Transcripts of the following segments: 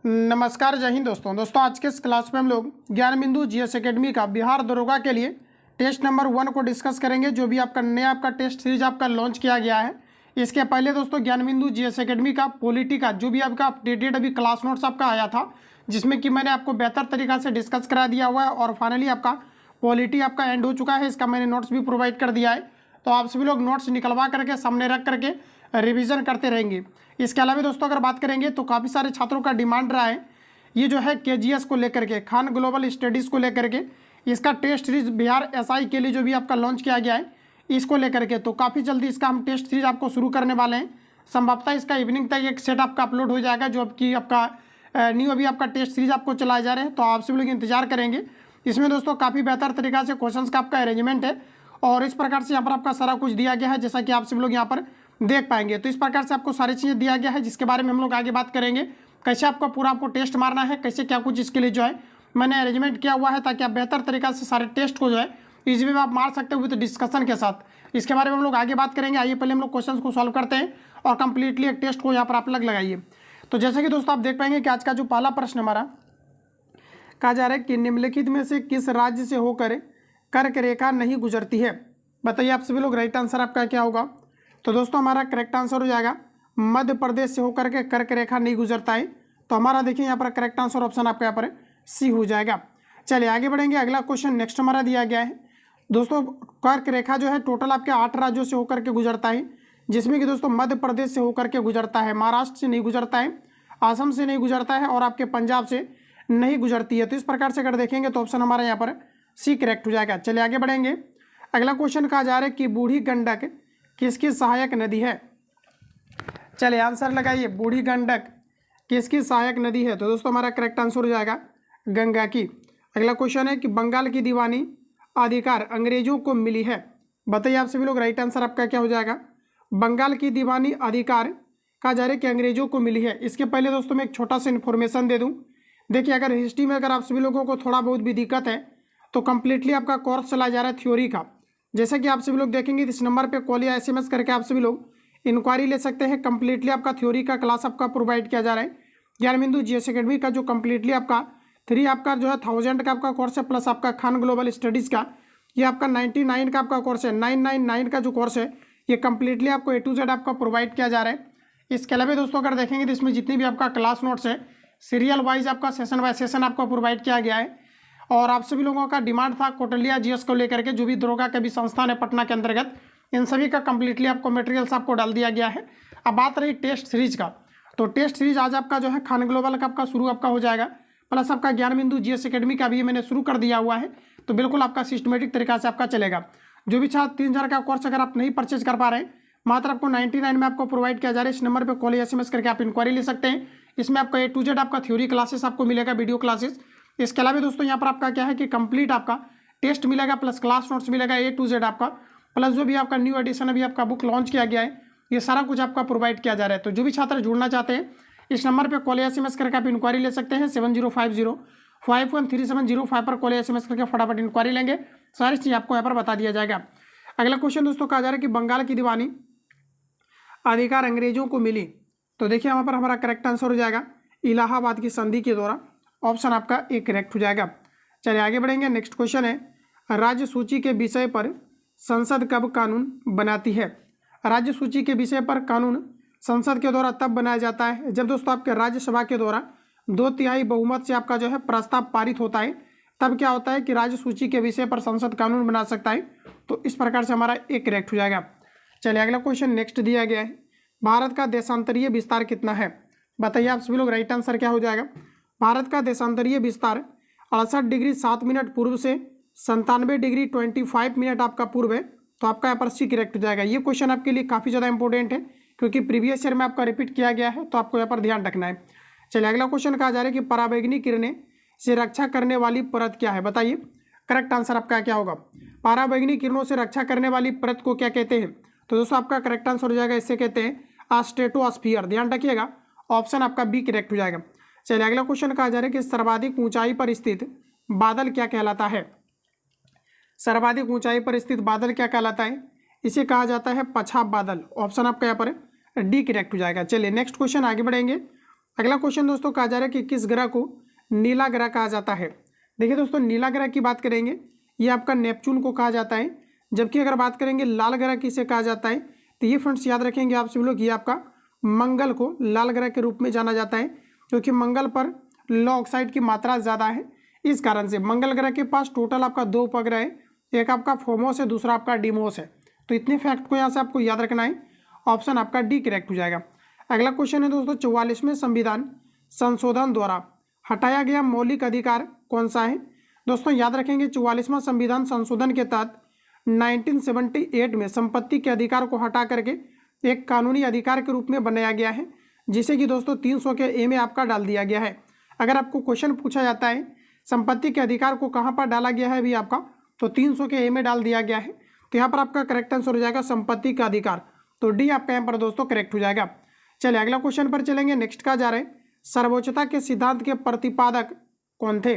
नमस्कार, जय हिंद दोस्तों। आज के इस क्लास में हम लोग ज्ञान बिंदु जीएस एकेडमी का बिहार दरोगा के लिए टेस्ट नंबर 1 को डिस्कस करेंगे, जो भी आपका नया टेस्ट सीरीज आपका लॉन्च किया गया है। इसके पहले दोस्तों ज्ञान बिंदु जीएस एकेडमी का पॉलिटी का जो भी आपका अपडेटेड अभी क्लास नोट्स आपका आया था, जिसमें कि मैंने आपको बेहतर तरीका से डिस्कस करा दिया हुआ है और फाइनली आपका पॉलिटी आपका एंड हो चुका है। इसका मैंने नोट्स भी प्रोवाइड कर दिया है, तो आप सभी लोग नोट्स निकलवा करके सामने रख करके रिवीजन करते रहेंगे। इसके अलावा दोस्तों अगर बात करेंगे तो काफ़ी सारे छात्रों का डिमांड रहा है ये जो है केजीएस को लेकर के, खान ग्लोबल स्टडीज़ को लेकर के, इसका टेस्ट सीरीज बिहार एसआई के लिए जो भी आपका लॉन्च किया गया है इसको लेकर के, तो काफ़ी जल्दी इसका हम टेस्ट सीरीज आपको शुरू करने वाले हैं। संभवतः इसका इवनिंग तक एक सेट आपका अपलोड हो जाएगा, जो आपकी आपका न्यू अभी आपका टेस्ट सीरीज आपको चलाए जा रहे हैं, तो आप सभी लोग इंतजार करेंगे। इसमें दोस्तों काफ़ी बेहतर तरीका से क्वेश्चंस का आपका अरेंजमेंट है और इस प्रकार से यहाँ पर आपका सारा कुछ दिया गया है, जैसा कि आप सभी लोग यहाँ पर देख पाएंगे। तो इस प्रकार से आपको सारी चीज़ें दिया गया है, जिसके बारे में हम लोग आगे बात करेंगे। कैसे आपको पूरा आपको टेस्ट मारना है, कैसे क्या कुछ इसके लिए जो है मैंने अरेंजमेंट किया हुआ है, ताकि आप बेहतर तरीका से सारे टेस्ट को जो है इजी में आप मार सकते हो विद डिस्कशन के साथ। इसके बारे में हम लोग आगे बात करेंगे। आइए पहले हम लोग क्वेश्चन को सॉल्व करते हैं और कंप्लीटली एक टेस्ट को यहाँ पर आप लग लगाइए। तो जैसे कि दोस्तों आप देख पाएंगे कि आज का जो पहला प्रश्न हमारा कहा जा रहा है कि निम्नलिखित में से किस राज्य से होकर कर्क रेखा नहीं गुजरती है। बताइए आप सभी लोग, राइट आंसर आपका क्या होगा। तो दोस्तों हमारा करेक्ट आंसर हो जाएगा मध्य प्रदेश से होकर के कर्क रेखा नहीं गुजरता है। तो हमारा देखिए यहाँ पर करेक्ट आंसर ऑप्शन आपका यहाँ पर सी हो जाएगा। चलिए आगे बढ़ेंगे। अगला क्वेश्चन नेक्स्ट हमारा दिया गया है दोस्तों, कर्क रेखा जो है टोटल आपके 8 राज्यों से होकर के गुजरता है, जिसमें कि दोस्तों मध्य प्रदेश से होकर के गुजरता है, महाराष्ट्र से नहीं गुजरता है, असम से नहीं गुजरता है और आपके पंजाब से नहीं गुजरती है। तो इस प्रकार से अगर देखेंगे तो ऑप्शन हमारा यहाँ पर सी करेक्ट हो जाएगा। चलिए आगे बढ़ेंगे। अगला क्वेश्चन कहा जा रहा है कि बूढ़ी गंडक किसकी सहायक नदी है। चलिए आंसर लगाइए, बूढ़ी गंडक किसकी सहायक नदी है। तो दोस्तों हमारा करेक्ट आंसर हो जाएगा गंगा की। अगला क्वेश्चन है कि बंगाल की दीवानी अधिकार अंग्रेजों को मिली है। बताइए आप सभी लोग, राइट आंसर आपका क्या हो जाएगा। बंगाल की दीवानी अधिकार कहा जा रहा है कि अंग्रेजों को मिली है। इसके पहले दोस्तों मैं एक छोटा सा इन्फॉर्मेशन दे दूं। देखिए अगर हिस्ट्री में अगर आप सभी लोगों को थोड़ा बहुत भी दिक्कत है तो कंप्लीटली आपका कोर्स चला जा रहा है थ्योरी का। जैसे कि आप सभी लोग देखेंगे इस नंबर पे कॉल या एसएमएस करके आप सभी लोग इंक्वायरी ले सकते हैं। कंप्लीटली आपका थ्योरी का क्लास आपका प्रोवाइड किया जा रहा है ज्ञान बिंदु जीएस एकेडमी का, जो कंप्लीटली आपका 3 आपका जो है 1000 का आपका कोर्स है, प्लस आपका खान ग्लोबल स्टडीज़ का ये आपका 99 का आपका कोर्स है। 999 का जो कोर्स है ये कंप्लीटली आपको A to Z आपका प्रोवाइड किया जा रहा है। इसके अलावा दोस्तों अगर देखेंगे तो इसमें जितनी भी आपका क्लास नोट्स है सीरियल वाइज आपका सेशन बाय सेशन आपका प्रोवाइड किया गया है। और आप सभी लोगों का डिमांड था कोटलिया जीएस को लेकर के, जो भी दरोगा के भी संस्थान है पटना के अंतर्गत, इन सभी का कंप्लीटली आपको मटेरियल्स आपको डाल दिया गया है। अब बात रही टेस्ट सीरीज का, तो टेस्ट सीरीज आज आपका जो है खान ग्लोबल का आपका शुरू आपका हो जाएगा, प्लस आपका ज्ञान बिंदु जीएस एकेडमी का भी मैंने शुरू कर दिया हुआ है। तो बिल्कुल आपका सिस्टमेटिक तरीका से आपका चलेगा। जो भी छात्र 3000 का कोर्स अगर आप नहीं परचेज कर पा रहे हैं, मात्र आपको 99 में आपको प्रोवाइड किया जा रहा है। इस नंबर पर कॉल या एसएमएस करके आप इंक्वायरी ले सकते हैं। इसमें आपका A to Z आपका थ्योरी क्लासेस आपको मिलेगा, वीडियो क्लासेस। इसके अलावा दोस्तों यहाँ पर आपका क्या है कि कंप्लीट आपका टेस्ट मिलेगा, प्लस क्लास नोट्स मिलेगा A to Z आपका, प्लस जो भी आपका न्यू एडिशन अभी आपका बुक लॉन्च किया गया है ये सारा कुछ आपका प्रोवाइड किया जा रहा है। तो जो भी छात्र जुड़ना चाहते हैं इस नंबर पर कॉल या एसएमएस करके आप इंक्वायरी ले सकते हैं। 7050513705 पर कॉल या एसएमएस करके फटाफट इंक्वायरी लेंगे, सारी चीज़ आपको यहाँ पर बता दिया जाएगा। अगला क्वेश्चन दोस्तों कहा जा रहा है कि बंगाल की दीवानी अधिकार अंग्रेजों को मिली। तो देखिए यहाँ पर हमारा करेक्ट आंसर हो जाएगा इलाहाबाद की संधि के द्वारा, ऑप्शन आपका ए करेक्ट हो जाएगा। चलिए आगे बढ़ेंगे। नेक्स्ट क्वेश्चन है राज्य सूची के विषय पर संसद कब कानून बनाती है। राज्य सूची के विषय पर कानून संसद के द्वारा तब बनाया जाता है जब दोस्तों आपके राज्यसभा के द्वारा 2/3 बहुमत से आपका जो है प्रस्ताव पारित होता है, तब क्या होता है कि राज्य सूची के विषय पर संसद कानून बना सकता है। तो इस प्रकार से हमारा ए करेक्ट हो जाएगा। चलिए अगला क्वेश्चन नेक्स्ट दिया गया है, भारत का देशांतरीय विस्तार कितना है। बताइए आप सभी लोग, राइट आंसर क्या हो जाएगा। भारत का देशांतरीय विस्तार 68 डिग्री 7 मिनट पूर्व से 97 डिग्री 25 मिनट आपका पूर्व है। तो आपका यहाँ पर सी करेक्ट हो जाएगा। ये क्वेश्चन आपके लिए काफ़ी ज़्यादा इंपॉर्टेंट है क्योंकि प्रीवियस ईयर में आपका रिपीट किया गया है, तो आपको यहाँ पर ध्यान रखना है। चलिए अगला क्वेश्चन कहा जा रहा है कि पराबैंगनी किरणें से रक्षा करने वाली परत क्या है। बताइए करेक्ट आंसर आपका क्या होगा। पराबैंगनी किरणों से रक्षा करने वाली परत को क्या कहते हैं। तो दोस्तों आपका करेक्ट आंसर हो जाएगा, इससे कहते हैं स्ट्रेटोस्फीयर। ध्यान रखिएगा, ऑप्शन आपका बी करेक्ट हो जाएगा। चलिए अगला क्वेश्चन कहा जा रहा है कि सर्वाधिक ऊंचाई पर स्थित बादल क्या कहलाता है। सर्वाधिक ऊंचाई पर स्थित बादल क्या कहलाता है। इसे कहा जाता है पछाप बादल। ऑप्शन आपका यहाँ पर डी करेक्ट हो जाएगा। चलिए नेक्स्ट क्वेश्चन आगे बढ़ेंगे। अगला क्वेश्चन दोस्तों कहा जा रहा है कि किस ग्रह को नीला ग्रह कहा जाता है। देखिए दोस्तों, नीला ग्रह की बात करेंगे ये आपका नेपच्यून को कहा जाता है, जबकि अगर बात करेंगे लाल ग्रह किसे कहा जाता है तो ये फ्रेंड्स याद रखेंगे आप सभी लोग, ये आपका मंगल को लाल ग्रह के रूप में जाना जाता है, क्योंकि मंगल पर लो ऑक्साइड की मात्रा ज़्यादा है। इस कारण से मंगल ग्रह के पास टोटल आपका 2 उपग्रह है, एक आपका फोमोस है, दूसरा आपका डिमोस है। तो इतने फैक्ट को यहाँ से आपको याद रखना है, ऑप्शन आपका डी करेक्ट हो जाएगा। अगला क्वेश्चन है दोस्तों, 44वें संविधान संशोधन द्वारा हटाया गया मौलिक अधिकार कौन सा है। दोस्तों याद रखेंगे 44वां संविधान संशोधन के तहत 1978 में संपत्ति के अधिकार को हटा करके एक कानूनी अधिकार के रूप में बनाया गया है, जिसे कि दोस्तों 300 के ए में आपका डाल दिया गया है। अगर आपको क्वेश्चन पूछा जाता है संपत्ति के अधिकार को कहाँ पर डाला गया है भी आपका, तो 300 के ए में डाल दिया गया है। तो यहाँ पर आपका करेक्ट आंसर हो जाएगा संपत्ति का अधिकार, तो डी आपका यहाँ पर दोस्तों करेक्ट हो जाएगा। चलिए अगला क्वेश्चन पर चलेंगे। नेक्स्ट का जा रहे हैं सर्वोच्चता के सिद्धांत के प्रतिपादक कौन थे।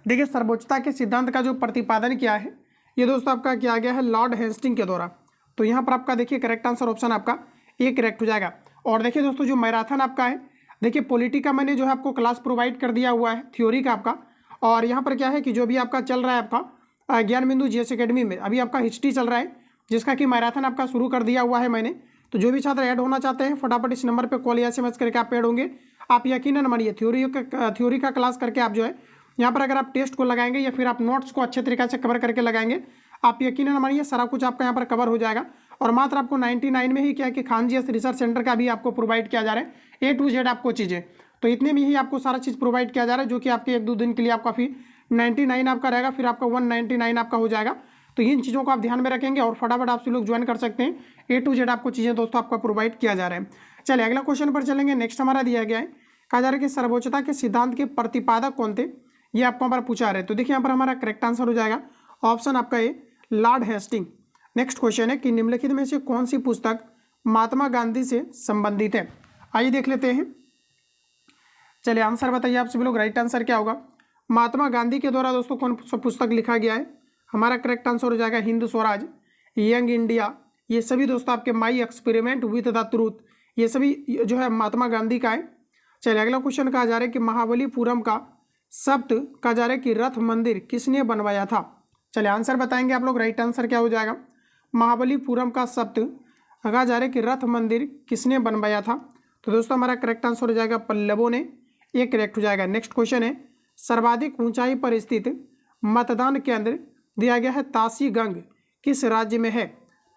देखिए सर्वोच्चता के सिद्धांत का जो प्रतिपादन किया है ये दोस्तों आपका किया गया है लॉर्ड हेस्टिंग के द्वारा। तो यहाँ पर आपका देखिए करेक्ट आंसर ऑप्शन आपका ए करेक्ट हो जाएगा। और देखिए दोस्तों जो मैराथन आपका है, देखिए पॉलिटी का मैंने जो है आपको क्लास प्रोवाइड कर दिया हुआ है थ्योरी का आपका, और यहाँ पर क्या है कि जो भी आपका चल रहा है आपका ज्ञान बिंदु जीएस एकेडमी में अभी आपका हिस्ट्री चल रहा है, जिसका कि मैराथन आपका शुरू कर दिया हुआ है मैंने। तो जो भी छात्र ऐड होना चाहते हैं फटाफट इस नंबर पर कॉल या SMS करके आप ऐड होंगे। आप यकीनन मानिए थ्योरी का क्लास करके आप जो है यहाँ पर अगर आप टेस्ट को लगाएंगे या फिर आप नोट्स को अच्छे तरीके से कवर करके लगाएंगे, आप यकीनन मानिए सारा कुछ आपका यहाँ पर कवर हो जाएगा। और मात्र आपको 99 में ही क्या है कि खान जी रिसर्च सेंटर का भी आपको प्रोवाइड किया जा रहा है A to Z आपको चीज़ें, तो इतने में ही आपको सारा चीज़ प्रोवाइड किया जा रहा है, जो कि आपके 1-2 दिन के लिए आपका फी 99 आपका रहेगा, फिर आपका 199 आपका हो जाएगा। तो इन चीज़ों को आप ध्यान में रखेंगे और फटाफट आप लोग ज्वाइन कर सकते हैं। A to Z आपको चीज़ें दोस्तों आपका प्रोवाइड किया जा रहा है। चलिए अगला क्वेश्चन पर चलेंगे। नेक्स्ट हमारा दिया गया है, कहा जा रहा है कि सर्वोच्चता के सिद्धांत के प्रतिपादक कौन थे, ये आपको हमारा पूछा रहे। तो देखिए यहाँ पर हमारा करेक्ट आंसर हो जाएगा ऑप्शन आपका ए लॉर्ड हेस्टिंग। नेक्स्ट क्वेश्चन है कि निम्नलिखित में से कौन सी पुस्तक महात्मा गांधी से संबंधित है। आइए देख लेते हैं। चलिए आंसर बताइए आप सभी लोग, राइट आंसर क्या होगा। महात्मा गांधी के द्वारा दोस्तों कौन सा पुस्तक लिखा गया है, हमारा करेक्ट आंसर हो जाएगा हिंद स्वराज, यंग इंडिया, ये सभी दोस्तों आपके my experiment with the truth, ये सभी जो है महात्मा गांधी का है। चलिए अगला क्वेश्चन कहा जा रहा है कि महाबलीपुरम का सप्त कहा जा रहा है कि रथ मंदिर किसने बनवाया था। चलिए आंसर बताएंगे आप लोग, राइट आंसर क्या हो जाएगा। महाबलीपुरम का सप्त कहा जा रहा है कि रथ मंदिर किसने बनवाया था, तो दोस्तों हमारा करेक्ट आंसर हो जाएगा पल्लवों ने, ये करेक्ट हो जाएगा। नेक्स्ट क्वेश्चन है सर्वाधिक ऊंचाई पर स्थित मतदान केंद्र दिया गया है ताशीगंग किस राज्य में है,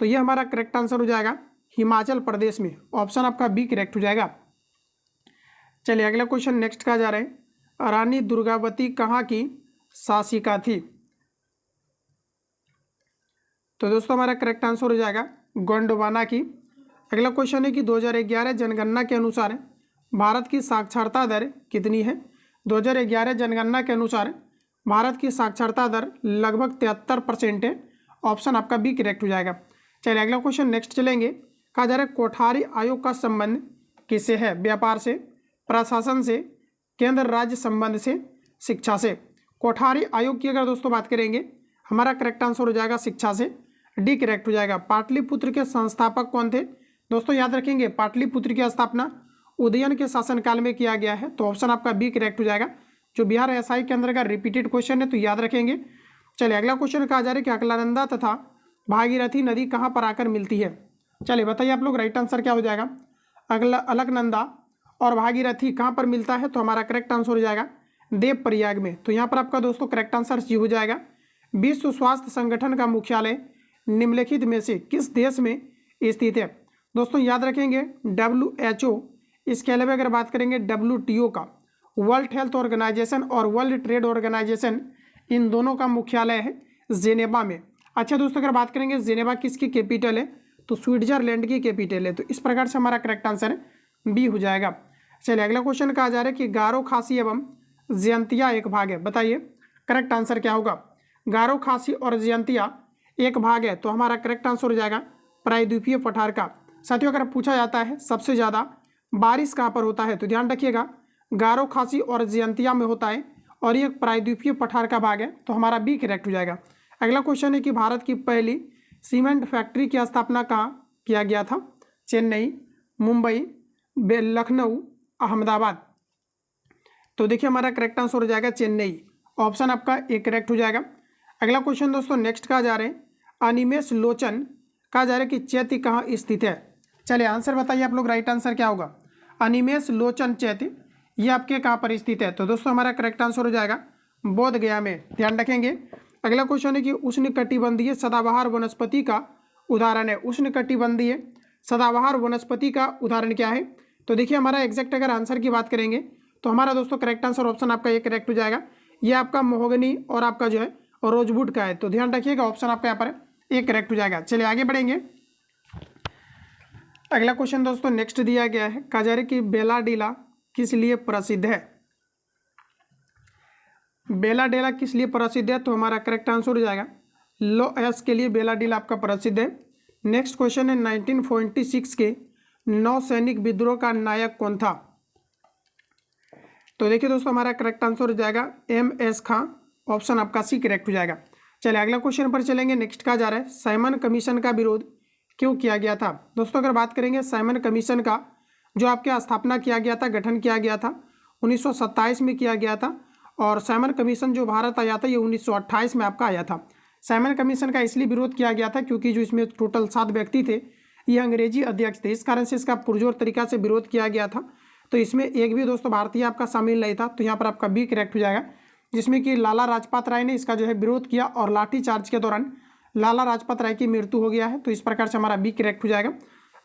तो ये हमारा करेक्ट आंसर हो जाएगा हिमाचल प्रदेश में, ऑप्शन आपका बी करेक्ट हो जाएगा। चलिए अगला क्वेश्चन नेक्स्ट कहा जा रहा है रानी दुर्गावती कहाँ की शासिका थी, तो दोस्तों हमारा करेक्ट आंसर हो जाएगा गोंडवाना की। अगला क्वेश्चन है कि 2011 जनगणना के अनुसार भारत की साक्षरता दर कितनी है। 2011 जनगणना के अनुसार भारत की साक्षरता दर लगभग 73% है, ऑप्शन आपका बी करेक्ट हो जाएगा। चलिए अगला क्वेश्चन नेक्स्ट चलेंगे। कहा जा रहा है कोठारी आयोग का संबंध किससे है, व्यापार से, प्रशासन से, केंद्र राज्य संबंध से, शिक्षा से। कोठारी आयोग की अगर दोस्तों बात करेंगे हमारा करेक्ट आंसर हो जाएगा शिक्षा से, डी करेक्ट हो जाएगा। पाटलिपुत्र के संस्थापक कौन थे, दोस्तों याद रखेंगे पाटलिपुत्र की स्थापना उदयन के शासनकाल में किया गया है, तो ऑप्शन आपका बी करेक्ट हो जाएगा। जो बिहार एसआई के अंदर का रिपीटेड क्वेश्चन है तो याद रखेंगे। चलिए अगला क्वेश्चन कहा जा रहा है कि अलकनंदा तथा भागीरथी नदी कहाँ पर आकर मिलती है। चलिए बताइए आप लोग, राइट आंसर क्या हो जाएगा। अलकनंदा और भागीरथी कहाँ पर मिलता है, तो हमारा करेक्ट आंसर हो जाएगा देवप्रयाग में। तो यहाँ पर आपका दोस्तों करेक्ट आंसर सी हो जाएगा। विश्व स्वास्थ्य संगठन का मुख्यालय निम्नलिखित में से किस देश में स्थित है, दोस्तों याद रखेंगे WHO, इसके अलावा अगर बात करेंगे WTO का, वर्ल्ड हेल्थ ऑर्गेनाइजेशन और वर्ल्ड ट्रेड ऑर्गेनाइजेशन, इन दोनों का मुख्यालय है जेनेवा में। अच्छा दोस्तों अगर बात करेंगे जेनेवा किसकी कैपिटल है, तो स्विट्जरलैंड की कैपिटल है, तो इस प्रकार से हमारा करेक्ट आंसर बी हो जाएगा। चलिए अगला क्वेश्चन कहा जा रहा है कि गारो खासी एवं जयंतिया एक भाग है, बताइए करेक्ट आंसर क्या होगा। गारो खासी और जयंतिया एक भाग है, तो हमारा करेक्ट आंसर हो जाएगा प्रायद्वीपीय पठार का। साथियों अगर पूछा जाता है सबसे ज़्यादा बारिश कहाँ पर होता है, तो ध्यान रखिएगा गारो खासी और जयंतिया में होता है, और ये प्रायद्वीपीय पठार का भाग है, तो हमारा बी करेक्ट हो जाएगा। अगला क्वेश्चन है कि भारत की पहली सीमेंट फैक्ट्री की स्थापना कहाँ किया गया था, चेन्नई, मुंबई, लखनऊ अहमदाबाद। तो देखिए हमारा करेक्ट आंसर हो जाएगा चेन्नई। ऑप्शन आपका ए करेक्ट हो जाएगा। अगला क्वेश्चन दोस्तों नेक्स्ट कहा जा रहे हैं अनिमेष लोचन, कहा जा रहा है कि चैत्य कहाँ स्थित है। चलिए आंसर बताइए आप लोग, राइट आंसर क्या होगा। अनिमेष लोचन चैत्य ये आपके कहाँ पर स्थित है। तो दोस्तों हमारा करेक्ट आंसर हो जाएगा बोध गया में, ध्यान रखेंगे। अगला क्वेश्चन है कि उष्णकटिबंधीय सदाबहार वनस्पति का उदाहरण है। उष्णकटिबंधीय सदाबहार वनस्पति का उदाहरण क्या है। तो देखिए हमारा एग्जैक्ट अगर आंसर की बात करेंगे तो हमारा दोस्तों करेक्ट आंसर ऑप्शन आपका ये करेक्ट हो जाएगा। ये आपका मोहगनी और आपका जो है रोजवुड का है। तो ध्यान रखिएगा ऑप्शन आपका यहाँ पर एक करेक्ट हो जाएगा। चलिए आगे बढ़ेंगे। अगला क्वेश्चन दोस्तों नेक्स्ट दिया गया है, कहा जा रहा है कि बेलाडीला किस लिए प्रसिद्ध है। बेलाडेला किस लिए प्रसिद्ध है। तो हमारा करेक्ट आंसर हो जाएगा लो एस के लिए बेलाडीला आपका प्रसिद्ध है। नेक्स्ट क्वेश्चन है 1946 के नौसैनिक विद्रोह का नायक कौन था। तो देखिए दोस्तों हमारा करेक्ट आंसर हो जाएगा MS खां। ऑप्शन आपका सी करेक्ट हो जाएगा। चलिए अगला क्वेश्चन पर चलेंगे। नेक्स्ट कहा जा रहा है साइमन कमीशन का विरोध क्यों किया गया था। दोस्तों अगर बात करेंगे साइमन कमीशन का जो आपके स्थापना किया गया था, गठन किया गया था 1927 में किया गया था। और साइमन कमीशन जो भारत आया था ये 1928 में आपका आया था। साइमन कमीशन का इसलिए विरोध किया गया था क्योंकि जो इसमें टोटल 7 व्यक्ति थे ये अंग्रेजी अध्यक्ष थे, इस कारण से इसका पुरजोर तरीका से विरोध किया गया था। तो इसमें एक भी दोस्तों भारतीय आपका शामिल नहीं था। तो यहाँ पर आपका बी करेक्ट हो जाएगा, जिसमें कि लाला लाजपत राय ने इसका जो है विरोध किया और लाठी चार्ज के दौरान लाला लाजपत राय की मृत्यु हो गया है। तो इस प्रकार से हमारा बी करेक्ट हो जाएगा।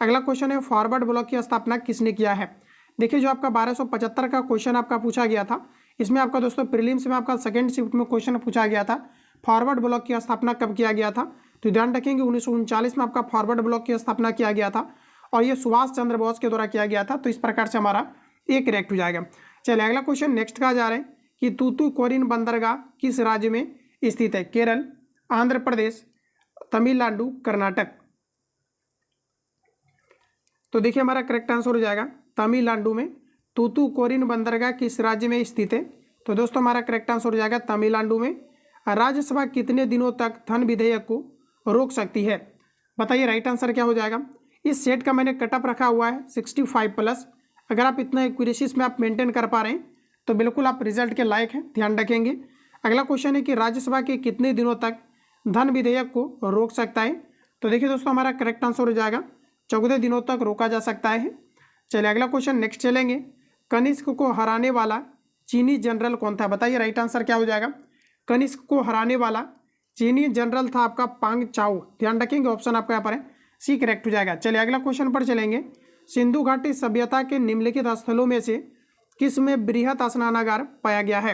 अगला क्वेश्चन है फॉरवर्ड ब्लॉक की स्थापना किसने किया है। देखिए जो आपका 1275 का क्वेश्चन आपका पूछा गया था, इसमें आपका दोस्तों प्रीलिम्स में आपका सेकंड शिफ्ट में क्वेश्चन पूछा गया था फॉरवर्ड ब्लॉक की स्थापना कब किया गया था। तो ध्यान रखेंगे 1939 में आपका फॉरवर्ड ब्लॉक की स्थापना किया गया था और ये सुभाष चंद्र बोस के द्वारा किया गया था। तो इस प्रकार से हमारा एक करेक्ट हो जाएगा। चलिए अगला क्वेश्चन नेक्स्ट कहा जा रहा है कि तूतुकुड़ीन बंदरगाह किस राज्य में स्थित है। केरल, आंध्र प्रदेश, तमिलनाडु, कर्नाटक। तो देखिए हमारा करेक्ट आंसर हो जाएगा तमिलनाडु में तूतुकुड़ीन बंदरगाह किस राज्य में स्थित है। तो दोस्तों हमारा करेक्ट आंसर हो जाएगा तमिलनाडु में। राज्यसभा कितने दिनों तक धन विधेयक को रोक सकती है। बताइए राइट आंसर क्या हो जाएगा। इस सेट का मैंने कटअप रखा हुआ है 65+। अगर आप इतना एक्यूरेसीज में आप मेंटेन कर पा रहे हैं तो बिल्कुल आप रिजल्ट के लायक हैं, ध्यान रखेंगे। अगला क्वेश्चन है कि राज्यसभा के कितने दिनों तक धन विधेयक को रोक सकता है। तो देखिए दोस्तों हमारा करेक्ट आंसर हो जाएगा 14 दिनों तक रोका जा सकता है। चलिए अगला क्वेश्चन नेक्स्ट चलेंगे। कनिष्क को हराने वाला चीनी जनरल कौन था। बताइए राइट आंसर क्या हो जाएगा। कनिष्क को हराने वाला चीनी जनरल था आपका पांग चाओ। ध्यान रखेंगे ऑप्शन आपका यहाँ पर है सी करेक्ट हो जाएगा। चलिए अगला क्वेश्चन पर चलेंगे। सिंधु घाटी सभ्यता के निम्नलिखित स्थलों में से किस में बृहत स्नानागार पाया गया है।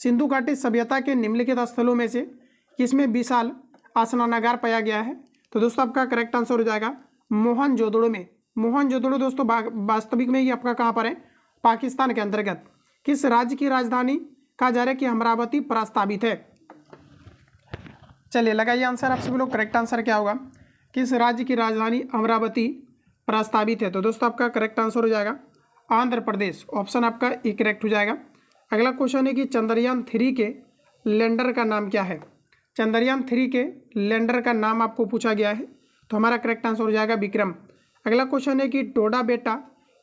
सिंधु घाटी सभ्यता के निम्नलिखित स्थलों में से किस में विशाल स्नानागार पाया गया है। तो दोस्तों आपका करेक्ट आंसर हो जाएगा मोहनजोदड़ो में। मोहनजोदड़ो दोस्तों वास्तविक में ये आपका कहाँ पर है, पाकिस्तान के अंतर्गत। किस राज्य की राजधानी कहा जा रहा है कि अमरावती प्रस्तावित है। चलिए लगाइए आंसर आप सभी लोग, करेक्ट आंसर क्या होगा। किस राज्य की राजधानी अमरावती प्रस्तावित है। तो दोस्तों आपका करेक्ट आंसर हो जाएगा आंध्र प्रदेश। ऑप्शन आपका ए करेक्ट हो जाएगा। अगला क्वेश्चन है कि चंद्रयान 3 के लैंडर का नाम क्या है। चंद्रयान 3 के लैंडर का नाम आपको पूछा गया है। तो हमारा करेक्ट आंसर हो जाएगा विक्रम। अगला क्वेश्चन है कि टोडा बेटा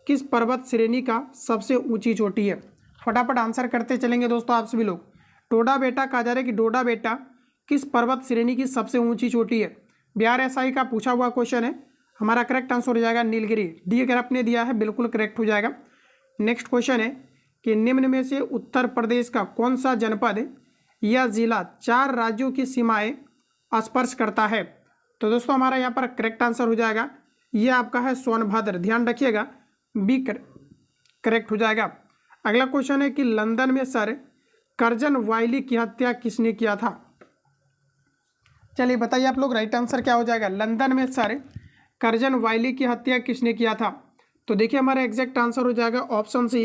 किस पर्वत श्रेणी का सबसे ऊंची चोटी है। फटाफट आंसर करते चलेंगे दोस्तों आप सभी लोग। टोडा बेटा कहा जा रहा है कि डोडा बेटा किस पर्वत श्रेणी की सबसे ऊंची चोटी है। बिहार SI का पूछा हुआ क्वेश्चन है। हमारा करेक्ट आंसर हो जाएगा नीलगिरी। डी अगर आपने दिया है बिल्कुल करेक्ट हो जाएगा। नेक्स्ट क्वेश्चन है कि निम्न में से उत्तर प्रदेश का कौन सा जनपद या जिला 4 राज्यों की सीमाएं स्पर्श करता है। तो दोस्तों हमारा यहाँ पर करेक्ट आंसर हो जाएगा ये आपका है सोनभद्र। ध्यान रखिएगा बी करेक्ट हो जाएगा। अगला क्वेश्चन है कि लंदन में सर कर्जन वाइली की हत्या किसने किया था। चलिए बताइए आप लोग राइट आंसर क्या हो जाएगा। लंदन में सर कर्जन वाइली की हत्या किसने किया था। तो देखिए हमारा एग्जैक्ट आंसर हो जाएगा ऑप्शन सी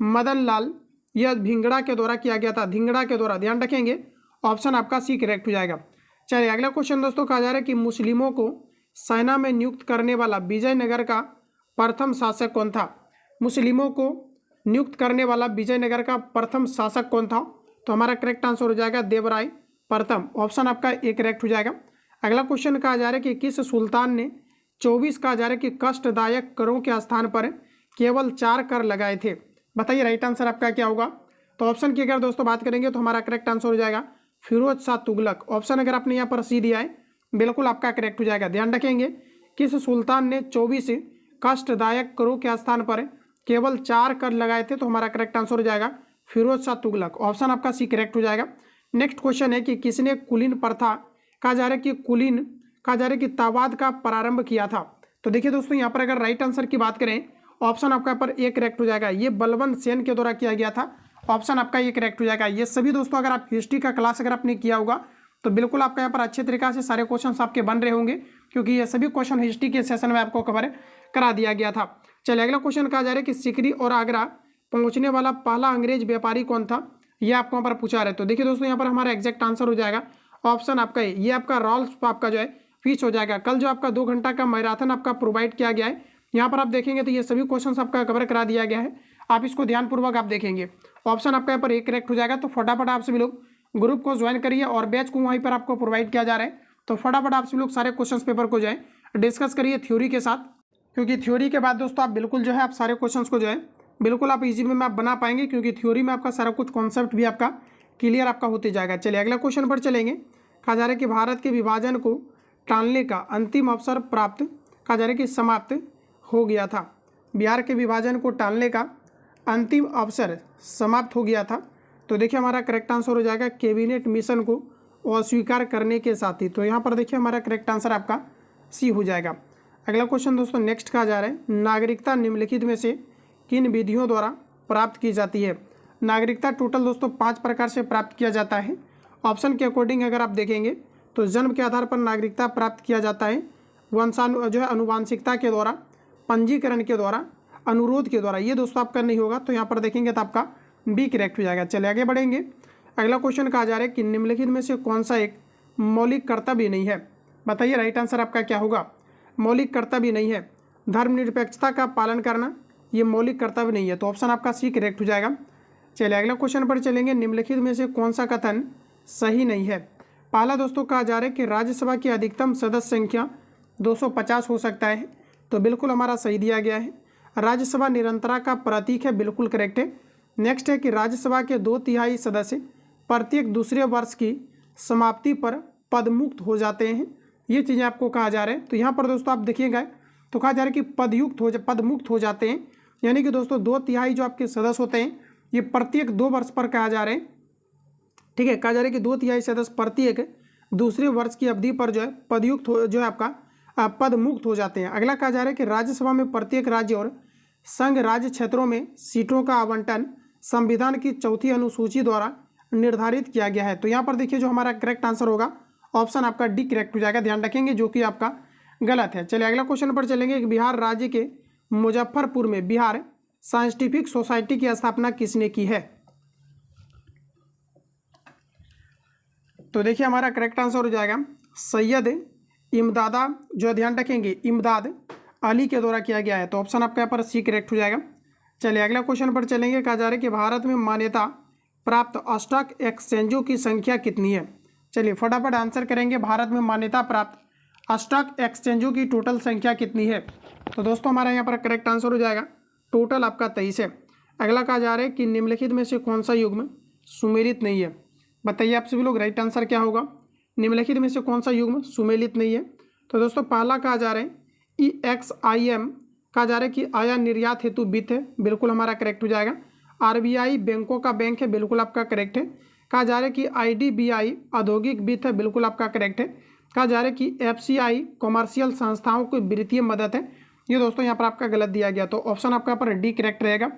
मदन लाल। यह भिंगड़ा के द्वारा किया गया था, धिंगड़ा के द्वारा। ध्यान रखेंगे ऑप्शन आपका सी करेक्ट हो जाएगा। चलिए अगला क्वेश्चन दोस्तों कहा जा रहा है कि मुस्लिमों को सेना में नियुक्त करने वाला विजयनगर का प्रथम शासक कौन था। मुस्लिमों को नियुक्त करने वाला विजयनगर का प्रथम शासक कौन था। तो हमारा करेक्ट आंसर हो जाएगा देवराय प्रथम। ऑप्शन आपका ए करेक्ट हो जाएगा। अगला क्वेश्चन कहा जा रहा है कि किस सुल्तान ने 24 कहा जा रहा है कि कष्टदायक करों के स्थान पर केवल 4 कर लगाए थे। बताइए राइट आंसर आपका क्या होगा। तो ऑप्शन की अगर दोस्तों बात करेंगे तो हमारा करेक्ट आंसर हो जाएगा फिरोज शाह तुगलक। ऑप्शन अगर आपने यहाँ पर सी दिया है बिल्कुल आपका करेक्ट हो जाएगा। ध्यान रखेंगे किस सुल्तान ने 24 कष्टदायक करों के स्थान पर केवल 4 कर लगाए थे। तो हमारा करेक्ट आंसर हो जाएगा फिरोज शाह तुगलक। ऑप्शन आपका सी करेक्ट हो जाएगा। नेक्स्ट क्वेश्चन है कि किसने कुलीन प्रथा कहा जा रहा है कि कुलीन कहा जा रहा है कि तावाद का प्रारंभ किया था। तो देखिए दोस्तों यहाँ पर अगर राइट आंसर की बात करें ऑप्शन आपका पर ए करेक्ट हो जाएगा। ये बलवंत सेन के द्वारा किया गया था। ऑप्शन आपका ये करेक्ट हो जाएगा। ये सभी दोस्तों अगर आप हिस्ट्री का क्लास अगर आपने किया होगा तो बिल्कुल आपका यहाँ पर अच्छे तरीके से सारे क्वेश्चन आपके बन रहे होंगे, क्योंकि ये सभी क्वेश्चन हिस्ट्री के सेशन में आपको कवर करा दिया गया था। चलिए अगला क्वेश्चन कहा जा रहा है कि सिकरी और आगरा पहुंचने वाला पहला अंग्रेज व्यापारी कौन था, ये आपको यहाँ पर पूछा रहा है। तो देखिए दोस्तों यहाँ पर हमारा एग्जैक्ट आंसर हो जाएगा ऑप्शन आपका ये आपका रॉल्फ आपका जो है फीस हो जाएगा। कल जो आपका 2 घंटा का मैराथन आपका प्रोवाइड किया गया है, यहाँ पर आप देखेंगे तो ये सभी क्वेश्चंस आपका कवर करा दिया गया है। आप इसको ध्यानपूर्वक आप देखेंगे। ऑप्शन आपका यहाँ पर एक करेक्ट हो जाएगा। तो फटाफट आप सभी लोग ग्रुप को ज्वाइन करिए और बैच को वहीं पर आपको प्रोवाइड किया जा रहा है। तो फटाफट आप सभी लोग सारे क्वेश्चन पेपर को जो है डिस्कस करिए थ्योरी के साथ, क्योंकि थ्योरी के बाद दोस्तों आप बिल्कुल जो है आप सारे क्वेश्चन को जो है बिल्कुल आप इजी में आप बना पाएंगे, क्योंकि थ्योरी में आपका सारा कुछ कॉन्सेप्ट भी आपका क्लियर आपका होते जाएगा। चलिए अगला क्वेश्चन पर चलेंगे। कहा जा रहा है कि भारत के विभाजन को टालने का अंतिम अवसर प्राप्त कहा जा रहा है कि समाप्त हो गया था। बिहार के विभाजन को टालने का अंतिम अवसर समाप्त हो गया था। तो देखिए हमारा करेक्ट आंसर हो जाएगा कैबिनेट मिशन को अस्वीकार करने के साथ ही। तो यहाँ पर देखिए हमारा करेक्ट आंसर आपका सी हो जाएगा। अगला क्वेश्चन दोस्तों नेक्स्ट कहा जा रहा है नागरिकता निम्नलिखित में से किन विधियों द्वारा प्राप्त की जाती है। नागरिकता टोटल दोस्तों 5 प्रकार से प्राप्त किया जाता है। ऑप्शन के अकॉर्डिंग अगर आप देखेंगे तो जन्म के आधार पर नागरिकता प्राप्त किया जाता है, जो है अनुवांशिकता के द्वारा, पंजीकरण के द्वारा, अनुरोध के द्वारा। ये दोस्तों आपका नहीं होगा, तो यहाँ पर देखेंगे तो आपका बी करेक्ट हो जाएगा। चलिए आगे बढ़ेंगे। अगला क्वेश्चन कहा जा रहा है कि निम्नलिखित में से कौन सा एक मौलिक कर्तव्य नहीं है। बताइए राइट आंसर आपका क्या होगा। मौलिक कर्तव्य नहीं है। धर्मनिरपेक्षता का पालन करना ये मौलिक कर्तव्य नहीं है। तो ऑप्शन आपका सी करेक्ट हो जाएगा। चलिए अगला क्वेश्चन पर चलेंगे। निम्नलिखित में से कौन सा कथन सही नहीं है। पहला दोस्तों कहा जा रहा है कि राज्यसभा की अधिकतम सदस्य संख्या 250 हो सकता है। तो बिल्कुल हमारा सही दिया गया है। राज्यसभा निरंतरता का प्रतीक है, बिल्कुल करेक्ट है। नेक्स्ट है कि राज्यसभा के 2/3 सदस्य प्रत्येक दूसरे वर्ष की समाप्ति पर पदमुक्त हो जाते हैं। ये चीज़ें आपको कहा जा रहा है। तो यहाँ पर दोस्तों आप देखिएगा तो कहा जा रहा है कि पदमुक्त हो जाते हैं, यानी कि दोस्तों 2/3 जो आपके सदस्य होते हैं ये प्रत्येक 2 वर्ष पर कहा जा रहे हैं। ठीक है, कहा जा रहा है कि 2/3 सदस्य प्रत्येक दूसरे वर्ष की अवधि पर जो है पदयुक्त जो है आपका पद मुक्त हो जाते हैं। अगला कहा जा रहा है कि राज्यसभा में प्रत्येक राज्य और संघ राज्य क्षेत्रों में सीटों का आवंटन संविधान की 4वीं अनुसूची द्वारा निर्धारित किया गया है। तो यहाँ पर देखिए जो हमारा करेक्ट आंसर होगा ऑप्शन आपका डी करेक्ट हो जाएगा। ध्यान रखेंगे जो कि आपका गलत है। चलिए अगला क्वेश्चन पर चलेंगे कि बिहार राज्य के मुजफ्फरपुर में बिहार साइंटिफिक सोसाइटी की स्थापना किसने की है। तो देखिए हमारा करेक्ट आंसर हो जाएगा सैयद इमदादा, जो ध्यान रखेंगे इमदाद अली के द्वारा किया गया है। तो ऑप्शन आपका यहाँ पर सी करेक्ट हो जाएगा। चलिए अगला क्वेश्चन पर चलेंगे। कहा जा रहा है कि भारत में मान्यता प्राप्त स्टॉक एक्सचेंजों की संख्या कितनी है। चलिए फटाफट आंसर करेंगे। भारत में मान्यता प्राप्त स्टॉक एक्सचेंजों की टोटल संख्या कितनी है। तो दोस्तों हमारा यहाँ पर करेक्ट आंसर हो जाएगा टोटल आपका 23 है। अगला कहा जा रहा है कि निम्नलिखित में से कौन सा युग्म सुमेलित नहीं है। बताइए आप सभी लोग राइट आंसर क्या होगा। निम्नलिखित में से कौन सा युग्म सुमेलित नहीं है। तो दोस्तों पहला कहा जा रहा है EXIM, कहा जा रहा है कि आया निर्यात हेतु वित्त है, बिल्कुल हमारा करेक्ट हो जाएगा। RBI बैंकों का बैंक है, बिल्कुल आपका करेक्ट है। कहा जा रहा है कि IDBI औद्योगिक वित्त है, बिल्कुल आपका करेक्ट है। कहा जा रहा है कि FCI कॉमर्शियल संस्थाओं को वित्तीय मदद है, ये दोस्तों यहाँ पर आपका गलत दिया गया। तो ऑप्शन आपका पर डी करेक्ट रहेगा।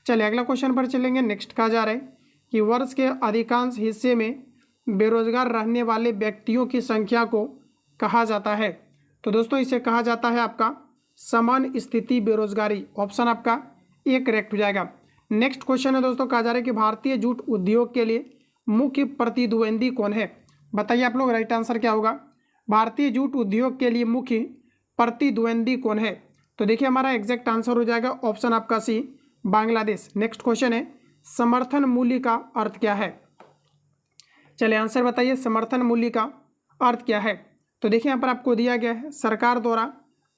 चलिए अगला क्वेश्चन पर चलेंगे। नेक्स्ट कहा जा रहा है कि वर्ष के अधिकांश हिस्से में बेरोजगार रहने वाले व्यक्तियों की संख्या को कहा जाता है। तो दोस्तों इसे कहा जाता है आपका समान स्थिति बेरोजगारी। ऑप्शन आपका ए करेक्ट हो जाएगा। नेक्स्ट क्वेश्चन है दोस्तों, कहा जा रहा है कि भारतीय जूट उद्योग के लिए मुख्य प्रतिद्वंदी कौन है। बताइए आप लोग राइट आंसर क्या होगा। भारतीय जूट उद्योग के लिए मुख्य प्रतिद्वंदी कौन है। तो देखिए हमारा एग्जैक्ट आंसर हो जाएगा ऑप्शन आपका सी बांग्लादेश। नेक्स्ट क्वेश्चन है समर्थन मूल्य का अर्थ क्या है। चलिए आंसर बताइए समर्थन मूल्य का अर्थ क्या है। तो देखिए यहाँ पर आपको दिया गया है सरकार द्वारा